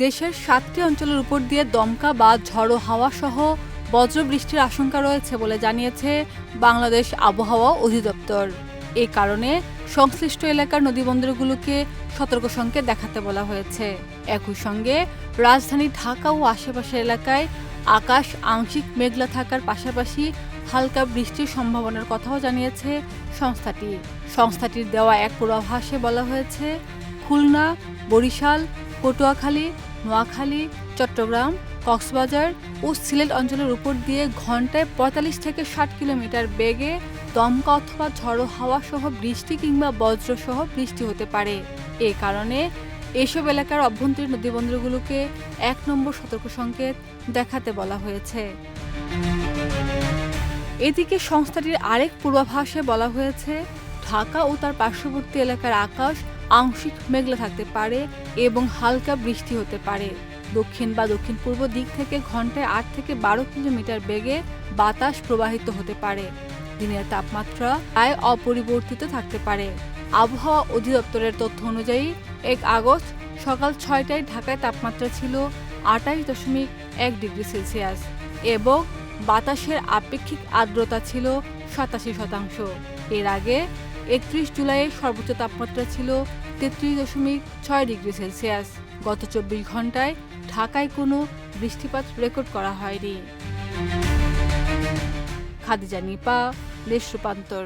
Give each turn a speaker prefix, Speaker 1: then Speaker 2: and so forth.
Speaker 1: দেশের ৭টি অঞ্চলের উপর দিয়ে দমকা বা ঝড়ো হাওয়া সহ বজ্রবৃষ্টির আশঙ্কা রয়েছে বলে জানিয়েছে বাংলাদেশ আবহাওয়া অধিদপ্তর। এই কারণে সংশ্লিষ্ট এলাকার নদীবন্দরগুলোকে সতর্ক সংকেত দেখাতে বলা হয়েছে। একই সঙ্গে রাজধানী ঢাকা ও আশেপাশের এলাকায় আকাশ আংশিক মেঘলা থাকার পাশাপাশি হালকা বৃষ্টির সম্ভাবনার কথাও জানিয়েছে সংস্থাটির দেওয়া এক পূর্বাভাসে বলা হয়েছে, খুলনা, বরিশাল, পটুয়াখালী, নোয়াখালী, চট্টগ্রাম, কক্সবাজার ও সিলেট অঞ্চলের উপর দিয়ে ঘন্টায় ৪৫ থেকে ৬০ কিলোমিটার বেগে দমকা অথবা ঝড়ো হাওয়া সহ বৃষ্টি কিংবা বজ্রসহ বৃষ্টি হতে পারে। এ কারণে এসব এলাকার অভ্যন্তরীণ নদীবন্দরগুলোকে ১ নম্বর সতর্ক সংকেত দেখাতে বলা হয়েছে। এদিকে সংস্থাটির আরেক পূর্বাভাসে বলা হয়েছে, ঢাকা ও তার পার্শ্ববর্তী এলাকার আকাশ আংশিক মেঘলা থাকতে পারে এবং হালকা বৃষ্টি হতে পারে। দক্ষিণ বা দক্ষিণ পূর্ব দিক থেকে ঘন্টায় ৮ থেকে ১২ কিলোমিটার বেগে বাতাস প্রবাহিত হতে পারে। দিনের তাপমাত্রা প্রায় অপরিবর্তিত থাকতে পারে। আবহাওয়া অধিদপ্তরের তথ্য অনুযায়ী ১ আগস্ট সকাল ৬টায় ঢাকায় তাপমাত্রা ছিল ২৮.১ ডিগ্রি সেলসিয়াস এবং বাতাসের আপেক্ষিক আর্দ্রতা ছিল ৮৭%। এর আগে ৩১ জুলাইয়ের সর্বোচ্চ তাপমাত্রা ছিল ৩৩.৬ ডিগ্রি সেলসিয়াস। গত ২৪ ঘন্টায় ঢাকায় কোনো বৃষ্টিপাত রেকর্ড করা হয়নি। খাদিজা নিপা, দেশ রূপান্তর।